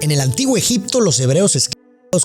En el antiguo Egipto, los hebreos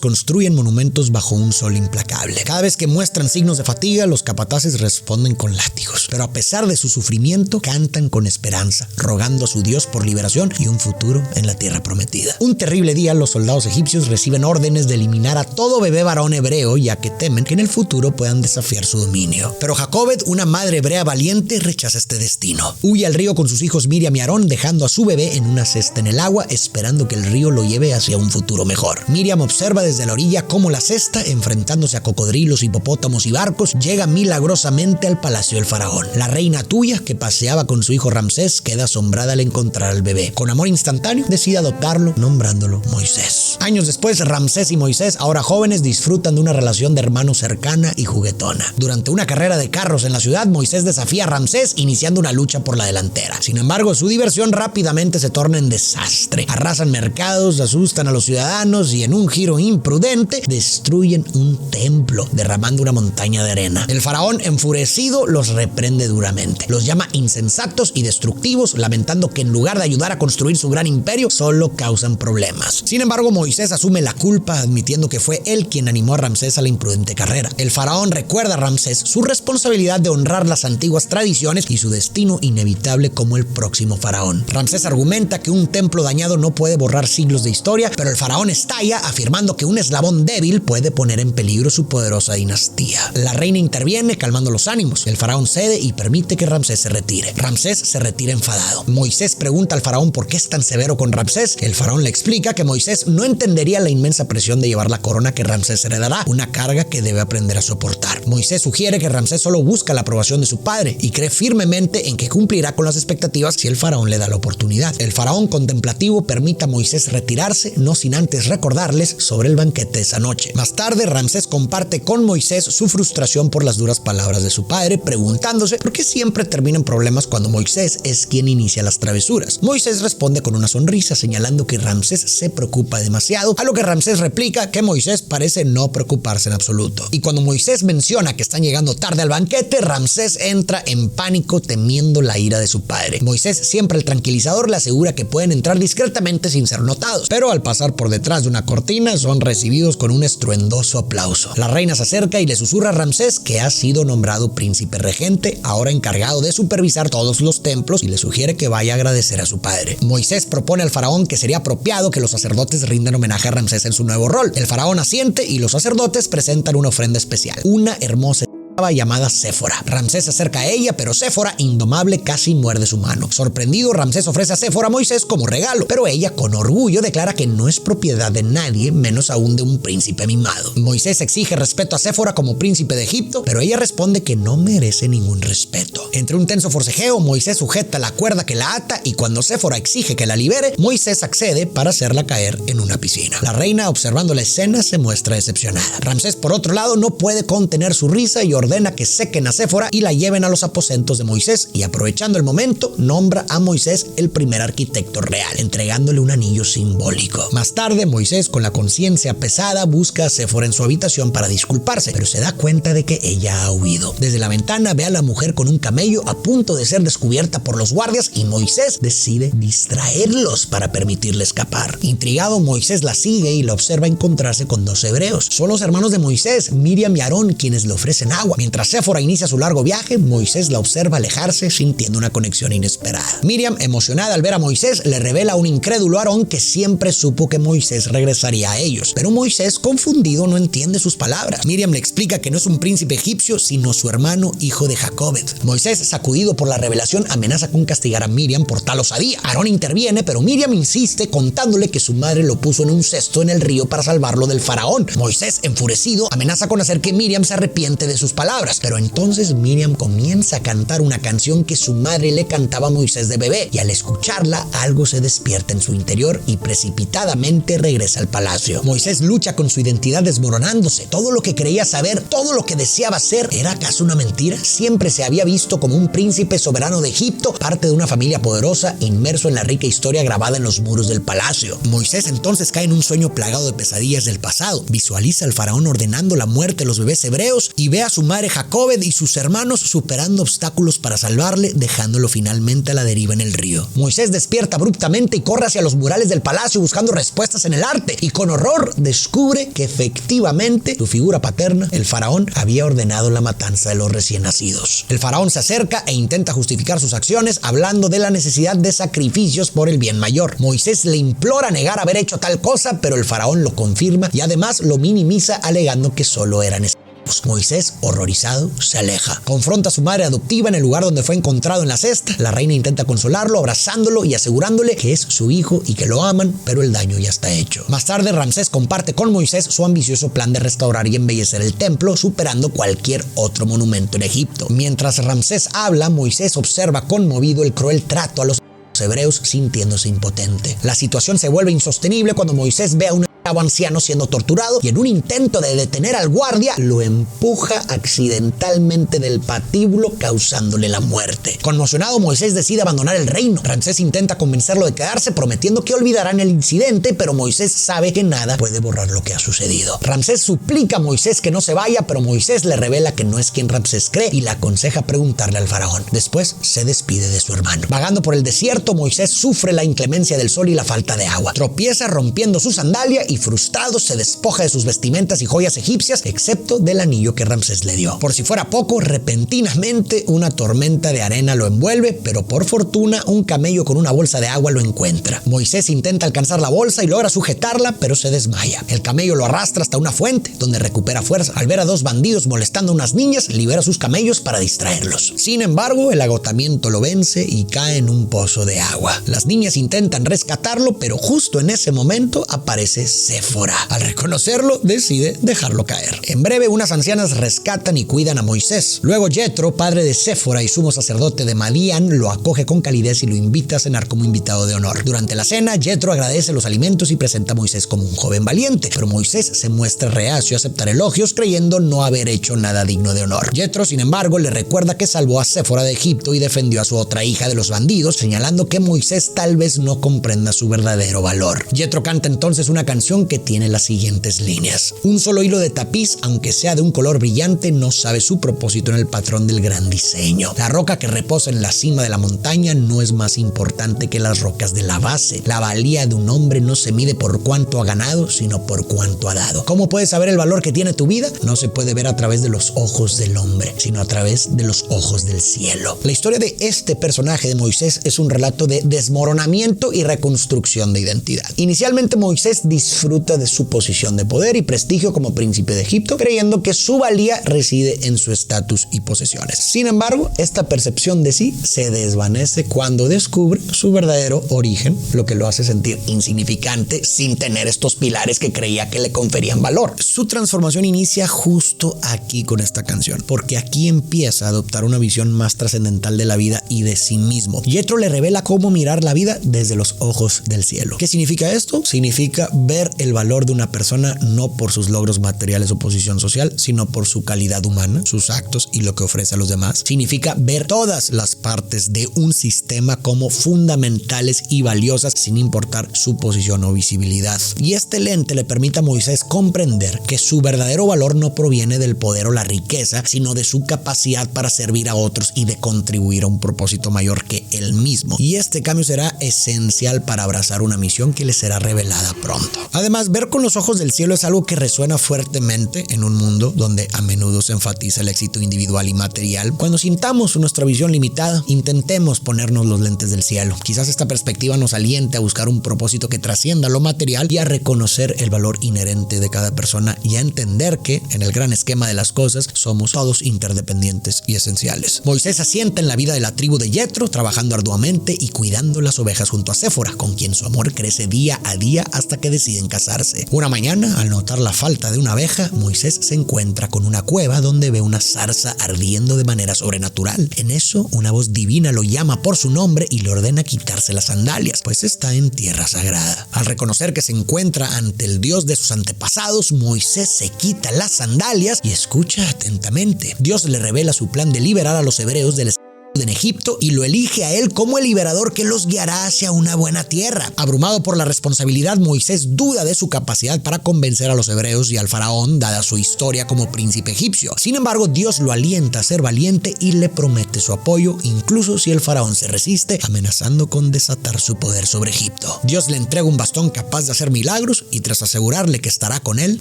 construyen monumentos bajo un sol implacable. Cada vez que muestran signos de fatiga, los capataces responden con látigos. Pero a pesar de su sufrimiento, cantan con esperanza, rogando a su Dios por liberación y un futuro en la tierra prometida. Un terrible día, los soldados egipcios reciben órdenes de eliminar a todo bebé varón hebreo, ya que temen que en el futuro puedan desafiar su dominio. Pero Jacobed, una madre hebrea valiente, rechaza este destino. Huye al río con sus hijos Miriam y Aarón, dejando a su bebé en una cesta en el agua, esperando que el río lo lleve hacia un futuro mejor. Miriam observa desde la orilla cómo la cesta, enfrentándose a cocodrilos, hipopótamos y barcos, llega milagrosamente al palacio del faraón. La reina Tuya, que paseaba con su hijo Ramsés, queda asombrada al encontrar al bebé. Con amor instantáneo, decide adoptarlo, nombrándolo Moisés. Años después, Ramsés y Moisés, ahora jóvenes, disfrutan de una relación de hermanos cercana y juguetona. Durante una carrera de carros en la ciudad, Moisés desafía a Ramsés, iniciando una lucha por la delantera. Sin embargo, su diversión rápidamente se torna en desastre. Arrasan mercados, asustan a los ciudadanos y en un giro imprudente destruyen un templo, derramando una montaña de arena. El faraón, enfurecido, los reprende duramente. Los llama insensatos y destructivos, lamentando que en lugar de ayudar a construir su gran imperio, solo causan problemas. Sin embargo, Moisés asume la culpa, admitiendo que fue él quien animó a Ramsés a la imprudente carrera. El faraón recuerda a Ramsés su responsabilidad de honrar las antiguas tradiciones y su destino inevitable como el próximo faraón. Ramsés argumenta que un templo dañado no puede borrar siglos de historia, pero el faraón estalla, afirmando que un eslabón débil puede poner en peligro su poderosa dinastía. La reina interviene, calmando los ánimos. El faraón cede y permite que Ramsés se retire. Ramsés se retira enfadado. Moisés pregunta al faraón por qué es tan severo con Ramsés. El faraón le explica que Moisés no entendería la inmensa presión de llevar la corona que Ramsés heredará, una carga que debe aprender a soportar. Moisés sugiere que Ramsés solo busca la aprobación de su padre y cree firmemente en que cumplirá con las expectativas si el faraón le da la oportunidad. El faraón contemplativo permite a Moisés retirarse, no sin antes recordarles sobre el banquete esa noche. Más tarde, Ramsés comparte con Moisés su frustración por las duras palabras de su padre, preguntándose por qué siempre terminan problemas cuando Moisés es quien inicia las travesuras. Moisés responde con una sonrisa, señalando que Ramsés se preocupa demasiado, a lo que Ramsés replica que Moisés parece no preocuparse en absoluto. Y cuando Moisés menciona que están llegando tarde al banquete, Ramsés entra en pánico, temiendo la ira de su padre. Moisés, siempre el tranquilizador, le asegura que pueden entrar discretamente sin ser notados, pero al pasar por detrás de una cortina son recibidos con un estruendoso aplauso. La reina se acerca y le susurra a Ramsés que ha sido nombrado príncipe regente, ahora encargado de supervisar todos los templos, y le sugiere que vaya a agradecer a su padre. Moisés propone al faraón que sería apropiado que los sacerdotes rindan homenaje a Ramsés en su nuevo rol. El faraón asiente y los sacerdotes presentan una ofrenda especial, una hermosa llamada Séfora. Ramsés se acerca a ella, pero Séfora, indomable, casi muerde su mano. Sorprendido, Ramsés ofrece a Séfora a Moisés como regalo, pero ella con orgullo declara que no es propiedad de nadie, menos aún de un príncipe mimado. Moisés exige respeto a Séfora como príncipe de Egipto, pero ella responde que no merece ningún respeto. Entre un tenso forcejeo, Moisés sujeta la cuerda que la ata y cuando Séfora exige que la libere, Moisés accede para hacerla caer en una piscina. La reina, observando la escena, se muestra decepcionada. Ramsés, por otro lado, no puede contener su risa y ordena que sequen a Séfora y la lleven a los aposentos de Moisés, y aprovechando el momento, nombra a Moisés el primer arquitecto real, entregándole un anillo simbólico. Más tarde, Moisés, con la conciencia pesada, busca a Séfora en su habitación para disculparse, pero se da cuenta de que ella ha huido. Desde la ventana ve a la mujer con un camello a punto de ser descubierta por los guardias, y Moisés decide distraerlos para permitirle escapar. Intrigado, Moisés la sigue y la observa encontrarse con dos hebreos. Son los hermanos de Moisés, Miriam y Aarón, quienes le ofrecen agua. Mientras Séfora inicia su largo viaje, Moisés la observa alejarse, sintiendo una conexión inesperada. Miriam, emocionada al ver a Moisés, le revela a un incrédulo Aarón que siempre supo que Moisés regresaría a ellos. Pero Moisés, confundido, no entiende sus palabras. Miriam le explica que no es un príncipe egipcio, sino su hermano, hijo de Jacobed. Moisés, sacudido por la revelación, amenaza con castigar a Miriam por tal osadía. Aarón interviene, pero Miriam insiste, contándole que su madre lo puso en un cesto en el río para salvarlo del faraón. Moisés, enfurecido, amenaza con hacer que Miriam se arrepiente de sus palabras. Pero entonces Miriam comienza a cantar una canción que su madre le cantaba a Moisés de bebé, y al escucharla algo se despierta en su interior y precipitadamente regresa al palacio. Moisés lucha con su identidad desmoronándose. Todo lo que creía saber, todo lo que deseaba ser, ¿era acaso una mentira? Siempre se había visto como un príncipe soberano de Egipto, parte de una familia poderosa, inmerso en la rica historia grabada en los muros del palacio. Moisés entonces cae en un sueño plagado de pesadillas del pasado. Visualiza al faraón ordenando la muerte de los bebés hebreos y ve a su madre Jacobed y sus hermanos superando obstáculos para salvarle, dejándolo finalmente a la deriva en el río. Moisés despierta abruptamente y corre hacia los murales del palacio buscando respuestas en el arte, y con horror descubre que efectivamente su figura paterna, el faraón, había ordenado la matanza de los recién nacidos. El faraón se acerca e intenta justificar sus acciones hablando de la necesidad de sacrificios por el bien mayor. Moisés le implora negar haber hecho tal cosa, pero el faraón lo confirma y además lo minimiza alegando que solo eran esclavos. Moisés, horrorizado, se aleja. Confronta a su madre adoptiva en el lugar donde fue encontrado en la cesta. La reina intenta consolarlo, abrazándolo y asegurándole que es su hijo y que lo aman, pero el daño ya está hecho. Más tarde, Ramsés comparte con Moisés su ambicioso plan de restaurar y embellecer el templo, superando cualquier otro monumento en Egipto. Mientras Ramsés habla, Moisés observa conmovido el cruel trato a los hebreos, sintiéndose impotente. La situación se vuelve insostenible cuando Moisés ve a un anciano siendo torturado y en un intento de detener al guardia lo empuja accidentalmente del patíbulo, causándole la muerte. Conmocionado, Moisés decide abandonar el reino. Ramsés intenta convencerlo de quedarse, prometiendo que olvidarán el incidente, pero Moisés sabe que nada puede borrar lo que ha sucedido. Ramsés suplica a Moisés que no se vaya, pero Moisés le revela que no es quien Ramsés cree y le aconseja preguntarle al faraón. Después se despide de su hermano. Vagando por el desierto, Moisés sufre la inclemencia del sol y la falta de agua. Tropieza rompiendo su sandalia y frustrado se despoja de sus vestimentas y joyas egipcias, excepto del anillo que Ramsés le dio. Por si fuera poco, repentinamente una tormenta de arena lo envuelve, pero por fortuna un camello con una bolsa de agua lo encuentra. Moisés intenta alcanzar la bolsa y logra sujetarla, pero se desmaya. El camello lo arrastra hasta una fuente, donde recupera fuerza. Al ver a dos bandidos molestando a unas niñas, libera sus camellos para distraerlos. Sin embargo, el agotamiento lo vence y cae en un pozo de agua. Las niñas intentan rescatarlo, pero justo en ese momento aparece Séfora. Al reconocerlo, decide dejarlo caer. En breve, unas ancianas rescatan y cuidan a Moisés. Luego, Yetro, padre de Séfora y sumo sacerdote de Madián, lo acoge con calidez y lo invita a cenar como invitado de honor. Durante la cena, Yetro agradece los alimentos y presenta a Moisés como un joven valiente, pero Moisés se muestra reacio a aceptar elogios, creyendo no haber hecho nada digno de honor. Yetro, sin embargo, le recuerda que salvó a Séfora de Egipto y defendió a su otra hija de los bandidos, señalando que Moisés tal vez no comprenda su verdadero valor. Yetro canta entonces una canción que tiene las siguientes líneas: un solo hilo de tapiz, aunque sea de un color brillante, no sabe su propósito en el patrón del gran diseño. La roca que reposa en la cima de la montaña no es más importante que las rocas de la base. La valía de un hombre no se mide por cuánto ha ganado, sino por cuánto ha dado. ¿Cómo puedes saber el valor que tiene tu vida? No se puede ver a través de los ojos del hombre, sino a través de los ojos del cielo. La historia de este personaje de Moisés es un relato de desmoronamiento y reconstrucción de identidad. Inicialmente, Moisés disfruta de su posición de poder y prestigio como príncipe de Egipto, creyendo que su valía reside en su estatus y posesiones. Sin embargo, esta percepción de sí se desvanece cuando descubre su verdadero origen, lo que lo hace sentir insignificante sin tener estos pilares que creía que le conferían valor. Su transformación inicia justo aquí con esta canción, porque aquí empieza a adoptar una visión más trascendental de la vida y de sí mismo. Yetro le revela cómo mirar la vida desde los ojos del cielo. ¿Qué significa esto? Significa ver el valor de una persona no por sus logros materiales o posición social, sino por su calidad humana, sus actos y lo que ofrece a los demás. Significa ver todas las partes de un sistema como fundamentales y valiosas sin importar su posición o visibilidad. Y este lente le permite a Moisés comprender que su verdadero valor no proviene del poder o la riqueza, sino de su capacidad para servir a otros y de contribuir a un propósito mayor que él mismo. Y este cambio será esencial para abrazar una misión que le será revelada pronto. Además, ver con los ojos del cielo es algo que resuena fuertemente en un mundo donde a menudo se enfatiza el éxito individual y material. Cuando sintamos nuestra visión limitada, intentemos ponernos los lentes del cielo. Quizás esta perspectiva nos aliente a buscar un propósito que trascienda lo material y a reconocer el valor inherente de cada persona y a entender que, en el gran esquema de las cosas, somos todos interdependientes y esenciales. Moisés asienta en la vida de la tribu de Yetro, trabajando arduamente y cuidando las ovejas junto a Séfora, con quien su amor crece día a día hasta que deciden casarse. Una mañana, al notar la falta de una abeja, Moisés se encuentra con una cueva donde ve una zarza ardiendo de manera sobrenatural. En eso, una voz divina lo llama por su nombre y le ordena quitarse las sandalias, pues está en tierra sagrada. Al reconocer que se encuentra ante el Dios de sus antepasados, Moisés se quita las sandalias y escucha atentamente. Dios le revela su plan de liberar a los hebreos del en Egipto y lo elige a él como el liberador que los guiará hacia una buena tierra. Abrumado por la responsabilidad, Moisés duda de su capacidad para convencer a los hebreos y al faraón, dada su historia como príncipe egipcio. Sin embargo, Dios lo alienta a ser valiente y le promete su apoyo, incluso si el faraón se resiste, amenazando con desatar su poder sobre Egipto. Dios le entrega un bastón capaz de hacer milagros y tras asegurarle que estará con él,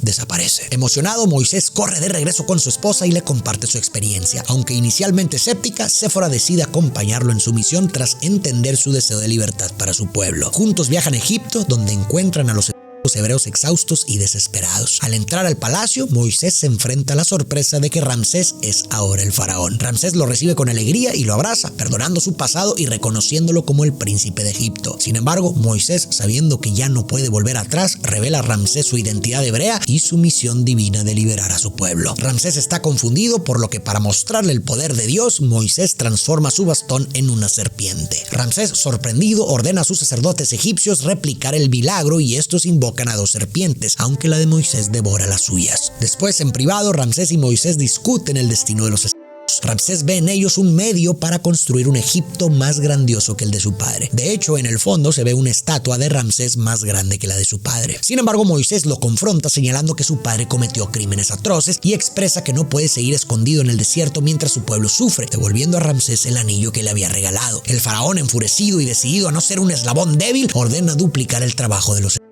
desaparece. Emocionado, Moisés corre de regreso con su esposa y le comparte su experiencia. Aunque inicialmente escéptica, Séfora decide acompañarlo en su misión tras entender su deseo de libertad para su pueblo. Juntos viajan a Egipto, donde encuentran a los hebreos exhaustos y desesperados. Al entrar al palacio, Moisés se enfrenta a la sorpresa de que Ramsés es ahora el faraón. Ramsés lo recibe con alegría y lo abraza, perdonando su pasado y reconociéndolo como el príncipe de Egipto. Sin embargo, Moisés, sabiendo que ya no puede volver atrás, revela a Ramsés su identidad hebrea y su misión divina de liberar a su pueblo. Ramsés está confundido, por lo que para mostrarle el poder de Dios, Moisés transforma su bastón en una serpiente. Ramsés, sorprendido, ordena a sus sacerdotes egipcios replicar el milagro y estos invocan a 2 serpientes, aunque la de Moisés devora las suyas. Después, en privado, Ramsés y Moisés discuten el destino de los esclavos. Ramsés ve en ellos un medio para construir un Egipto más grandioso que el de su padre. De hecho, en el fondo se ve una estatua de Ramsés más grande que la de su padre. Sin embargo, Moisés lo confronta señalando que su padre cometió crímenes atroces y expresa que no puede seguir escondido en el desierto mientras su pueblo sufre, devolviendo a Ramsés el anillo que le había regalado. El faraón, enfurecido y decidido a no ser un eslabón débil, ordena duplicar el trabajo de los esclavos.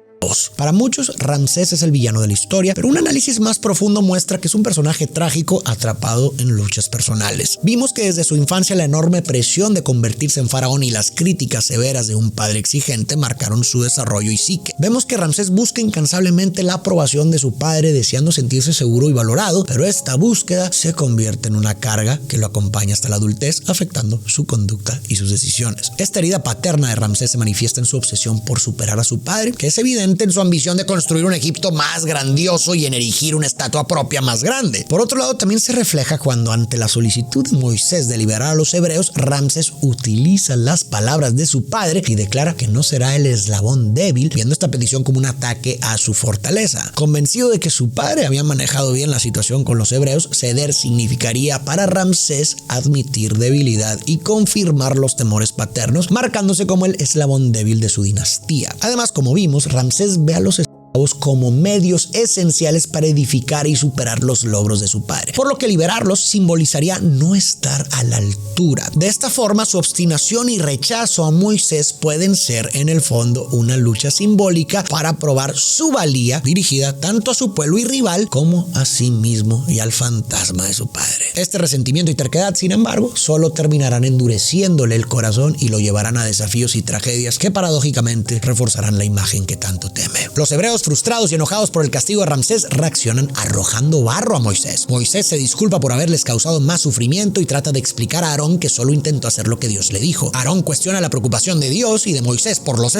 Para muchos, Ramsés es el villano de la historia, pero un análisis más profundo muestra que es un personaje trágico atrapado en luchas personales. Vimos que desde su infancia la enorme presión de convertirse en faraón y las críticas severas de un padre exigente marcaron su desarrollo y psique. Vemos que Ramsés busca incansablemente la aprobación de su padre, deseando sentirse seguro y valorado, pero esta búsqueda se convierte en una carga que lo acompaña hasta la adultez, afectando su conducta y sus decisiones. Esta herida paterna de Ramsés se manifiesta en su obsesión por superar a su padre, que es evidente en su ambición de construir un Egipto más grandioso y en erigir una estatua propia más grande. Por otro lado, también se refleja cuando ante la solicitud de Moisés de liberar a los hebreos, Ramsés utiliza las palabras de su padre y declara que no será el eslabón débil, viendo esta petición como un ataque a su fortaleza. Convencido de que su padre había manejado bien la situación con los hebreos, ceder significaría para Ramsés admitir debilidad y confirmar los temores paternos, marcándose como el eslabón débil de su dinastía. Además, como vimos, Ramsés ve a los esclavos como medios esenciales para edificar y superar los logros de su padre, por lo que liberarlos simbolizaría no estar a la altura. De esta forma, su obstinación y rechazo a Moisés pueden ser en el fondo una lucha simbólica para probar su valía, dirigida tanto a su pueblo y rival como a sí mismo y al fantasma de su padre. Este resentimiento y terquedad, sin embargo, solo terminarán endureciéndole el corazón y lo llevarán a desafíos y tragedias que paradójicamente reforzarán la imagen que tanto teme. Los hebreos, frustrados y enojados por el castigo de Ramsés, reaccionan arrojando barro a Moisés. Moisés se disculpa por haberles causado más sufrimiento y trata de explicar a Aarón que solo intentó hacer lo que Dios le dijo. Aarón cuestiona la preocupación de Dios y de Moisés por los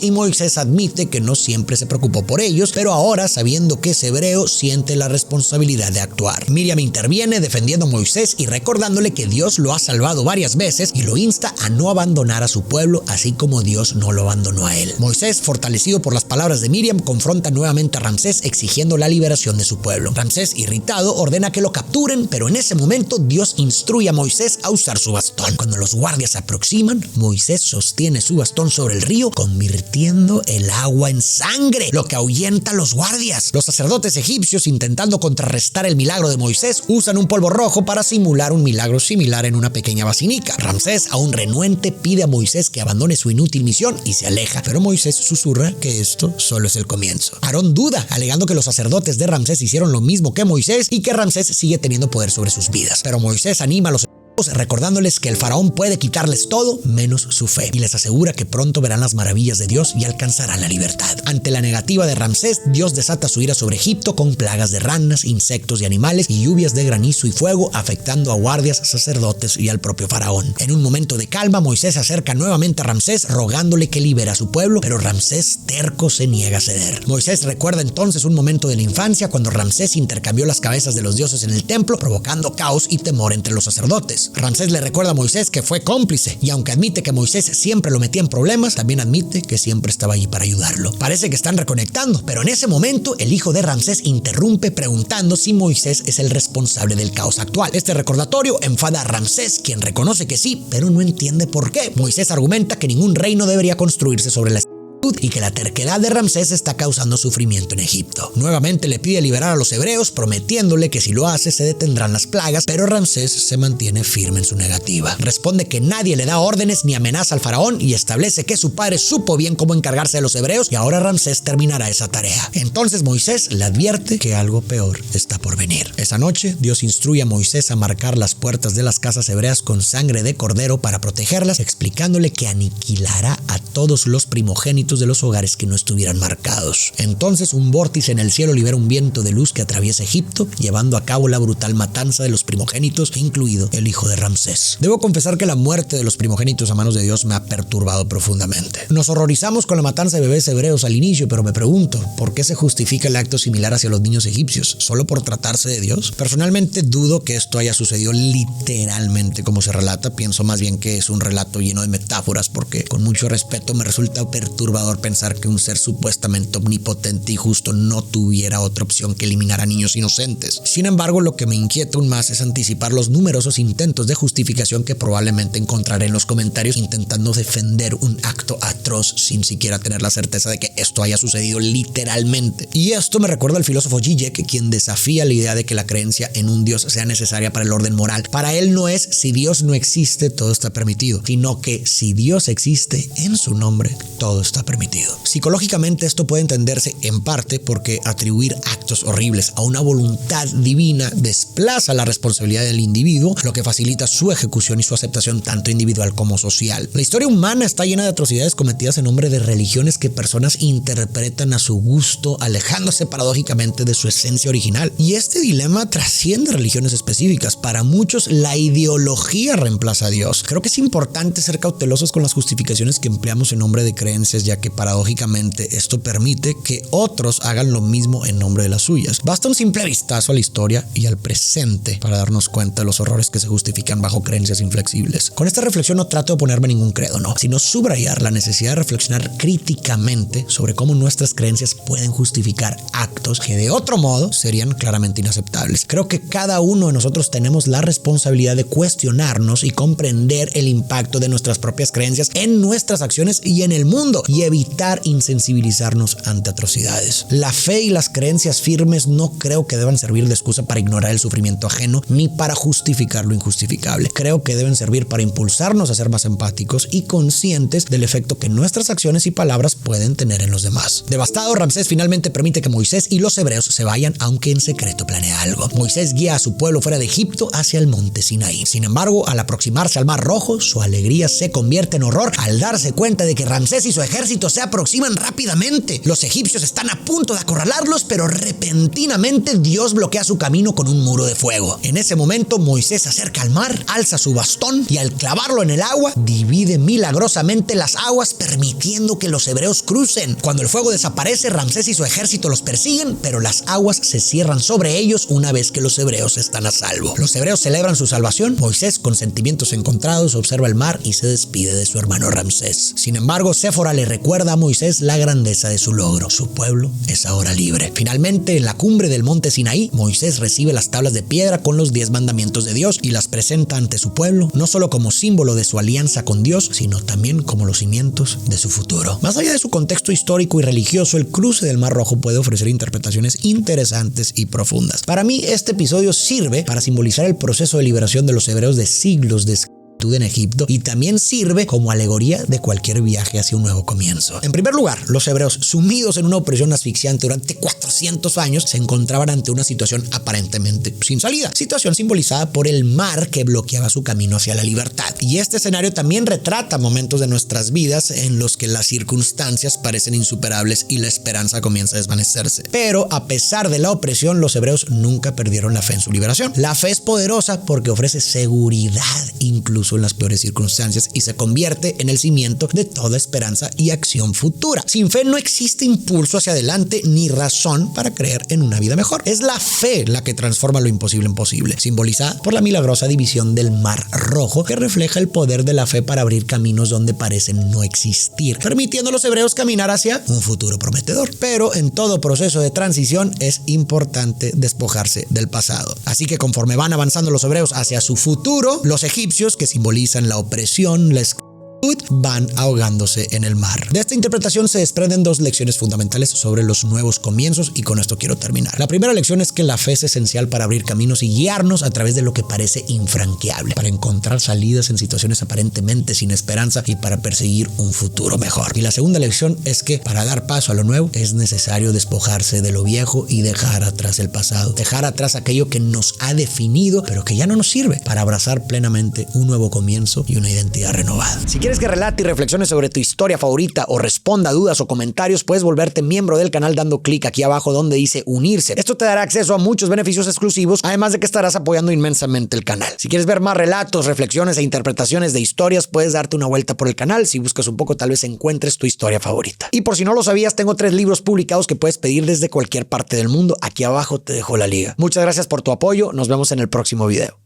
y Moisés admite que no siempre se preocupó por ellos, pero ahora, sabiendo que es hebreo, siente la responsabilidad de actuar. Miriam interviene defendiendo a Moisés y recordándole que Dios lo ha salvado varias veces y lo insta a no abandonar a su pueblo, así como Dios no lo abandonó a él. Moisés, fortalecido por las palabras de Miriam, confronta nuevamente a Ramsés exigiendo la liberación de su pueblo. Ramsés, irritado, ordena que lo capturen, pero en ese momento Dios instruye a Moisés a usar su bastón. Cuando los guardias se aproximan, Moisés sostiene su bastón sobre el río, convirtiendo el agua en sangre, lo que ahuyenta a los guardias. Los sacerdotes egipcios, intentando contrarrestar el milagro de Moisés, usan un polvo rojo para simular un milagro similar en una pequeña basinica. Ramsés, aún renuente, pide a Moisés que abandone su inútil misión y se aleja, pero Moisés susurra que esto solo es el comienzo. Aarón duda, alegando que los sacerdotes de Ramsés hicieron lo mismo que Moisés y que Ramsés sigue teniendo poder sobre sus vidas. Pero Moisés anima a los recordándoles que el faraón puede quitarles todo menos su fe, y les asegura que pronto verán las maravillas de Dios y alcanzarán la libertad. Ante la negativa de Ramsés, Dios desata su ira sobre Egipto con plagas de ranas, insectos y animales y lluvias de granizo y fuego, afectando a guardias, sacerdotes y al propio faraón. En un momento de calma, Moisés se acerca nuevamente a Ramsés rogándole que libere a su pueblo, pero Ramsés, terco, se niega a ceder. Moisés recuerda entonces un momento de la infancia cuando Ramsés intercambió las cabezas de los dioses en el templo, provocando caos y temor entre los sacerdotes. Ramsés. Ramsés le recuerda a Moisés que fue cómplice y aunque admite que Moisés siempre lo metía en problemas, también admite que siempre estaba allí para ayudarlo. Parece que están reconectando, pero en ese momento el hijo de Ramsés interrumpe preguntando si Moisés es el responsable del caos actual. Este recordatorio enfada a Ramsés, quien reconoce que sí, pero no entiende por qué. Moisés argumenta que ningún reino debería construirse sobre la y que la terquedad de Ramsés está causando sufrimiento en Egipto. Nuevamente le pide liberar a los hebreos, prometiéndole que si lo hace se detendrán las plagas, pero Ramsés se mantiene firme en su negativa. Responde que nadie le da órdenes ni amenaza al faraón y establece que su padre supo bien cómo encargarse de los hebreos y ahora Ramsés terminará esa tarea. Entonces Moisés le advierte que algo peor está por venir. Esa noche, Dios instruye a Moisés a marcar las puertas de las casas hebreas con sangre de cordero para protegerlas, explicándole que aniquilará a todos los primogénitos de los hogares que no estuvieran marcados. Entonces un vórtice en el cielo libera un viento de luz que atraviesa Egipto, llevando a cabo la brutal matanza de los primogénitos, incluido el hijo de Ramsés. Debo confesar que la muerte de los primogénitos a manos de Dios me ha perturbado profundamente. Nos horrorizamos con la matanza de bebés hebreos al inicio, pero me pregunto, ¿por qué se justifica el acto similar hacia los niños egipcios? ¿Solo por tratarse de Dios? Personalmente dudo que esto haya sucedido literalmente como se relata. Pienso más bien que es un relato lleno de metáforas, porque con mucho respeto me resulta perturbador pensar que un ser supuestamente omnipotente y justo no tuviera otra opción que eliminar a niños inocentes. Sin embargo, lo que me inquieta aún más es anticipar los numerosos intentos de justificación que probablemente encontraré en los comentarios intentando defender un acto atroz sin siquiera tener la certeza de que esto haya sucedido literalmente. Y esto me recuerda al filósofo Zizek, quien desafía la idea de que la creencia en un Dios sea necesaria para el orden moral. Para él no es si Dios no existe, todo está permitido, sino que si Dios existe, en su nombre, todo está permitido. Psicológicamente esto puede entenderse en parte porque atribuir actos horribles a una voluntad divina desplaza la responsabilidad del individuo, lo que facilita su ejecución y su aceptación tanto individual como social. La historia humana está llena de atrocidades cometidas en nombre de religiones que personas interpretan a su gusto, alejándose paradójicamente de su esencia original. Y este dilema trasciende religiones específicas. Para muchos, la ideología reemplaza a Dios. Creo que es importante ser cautelosos con las justificaciones que empleamos en nombre de creencias, ya que paradójicamente esto permite que otros hagan lo mismo en nombre de las suyas. Basta un simple vistazo a la historia y al presente para darnos cuenta de los horrores que se justifican bajo creencias inflexibles. Con esta reflexión no trato de ponerme ningún credo, no, sino subrayar la necesidad de reflexionar críticamente sobre cómo nuestras creencias pueden justificar actos que de otro modo serían claramente inaceptables. Creo que cada uno de nosotros tenemos la responsabilidad de cuestionarnos y comprender el impacto de nuestras propias creencias en nuestras acciones y en el mundo, y evitar insensibilizarnos ante atrocidades. La fe y las creencias firmes no creo que deban servir de excusa para ignorar el sufrimiento ajeno ni para justificar lo injustificable. Creo que deben servir para impulsarnos a ser más empáticos y conscientes del efecto que nuestras acciones y palabras pueden tener en los demás. Devastado, Ramsés finalmente permite que Moisés y los hebreos se vayan, aunque en secreto planea algo. Moisés guía a su pueblo fuera de Egipto hacia el monte Sinaí. Sin embargo, al aproximarse al Mar Rojo, su alegría se convierte en horror al darse cuenta de que Ramsés y su ejército se aproximan rápidamente. Los egipcios están a punto de acorralarlos, pero repentinamente Dios bloquea su camino con un muro de fuego. En ese momento Moisés se acerca al mar, alza su bastón y al clavarlo en el agua, divide milagrosamente las aguas, permitiendo que los hebreos crucen. Cuando el fuego desaparece, Ramsés y su ejército los persiguen, pero las aguas se cierran sobre ellos una vez que los hebreos están a salvo. Los hebreos celebran su salvación. Moisés, con sentimientos encontrados, observa el mar y se despide de su hermano Ramsés. Sin embargo, Séfora le recuerda a Moisés la grandeza de su logro. Su pueblo es ahora libre. Finalmente, en la cumbre del monte Sinaí, Moisés recibe las tablas de piedra con los 10 mandamientos de Dios y las presenta ante su pueblo, no solo como símbolo de su alianza con Dios, sino también como los cimientos de su futuro. Más allá de su contexto histórico y religioso, el cruce del Mar Rojo puede ofrecer interpretaciones interesantes y profundas. Para mí, este episodio sirve para simbolizar el proceso de liberación de los hebreos de siglos de en Egipto y también sirve como alegoría de cualquier viaje hacia un nuevo comienzo. En primer lugar, los hebreos, sumidos en una opresión asfixiante durante 400 años, se encontraban ante una situación aparentemente sin salida, situación simbolizada por el mar que bloqueaba su camino hacia la libertad. Y este escenario también retrata momentos de nuestras vidas en los que las circunstancias parecen insuperables y la esperanza comienza a desvanecerse. Pero a pesar de la opresión, los hebreos nunca perdieron la fe en su liberación. La fe es poderosa porque ofrece seguridad incluso incluso en las peores circunstancias, y se convierte en el cimiento de toda esperanza y acción futura. Sin fe no existe impulso hacia adelante ni razón para creer en una vida mejor. Es la fe la que transforma lo imposible en posible, simbolizada por la milagrosa división del Mar Rojo, que refleja el poder de la fe para abrir caminos donde parecen no existir, permitiendo a los hebreos caminar hacia un futuro prometedor. Pero en todo proceso de transición es importante despojarse del pasado. Así que conforme van avanzando los hebreos hacia su futuro, los egipcios, que simbolizan la opresión, la esclavitud, van ahogándose en el mar. De esta interpretación se desprenden dos lecciones fundamentales sobre los nuevos comienzos, y con esto quiero terminar. La primera lección es que la fe es esencial para abrir caminos y guiarnos a través de lo que parece infranqueable, para encontrar salidas en situaciones aparentemente sin esperanza y para perseguir un futuro mejor. Y la segunda lección es que para dar paso a lo nuevo es necesario despojarse de lo viejo y dejar atrás el pasado, dejar atrás aquello que nos ha definido pero que ya no nos sirve, para abrazar plenamente un nuevo comienzo y una identidad renovada. Si quieres que relate y reflexiones sobre tu historia favorita o responda a dudas o comentarios, puedes volverte miembro del canal dando clic aquí abajo donde dice unirse. Esto te dará acceso a muchos beneficios exclusivos, además de que estarás apoyando inmensamente el canal. Si quieres ver más relatos, reflexiones e interpretaciones de historias, puedes darte una vuelta por el canal. Si buscas un poco, tal vez encuentres tu historia favorita. Y por si no lo sabías, tengo 3 libros publicados que puedes pedir desde cualquier parte del mundo. Aquí abajo te dejo la liga. Muchas gracias por tu apoyo. Nos vemos en el próximo video.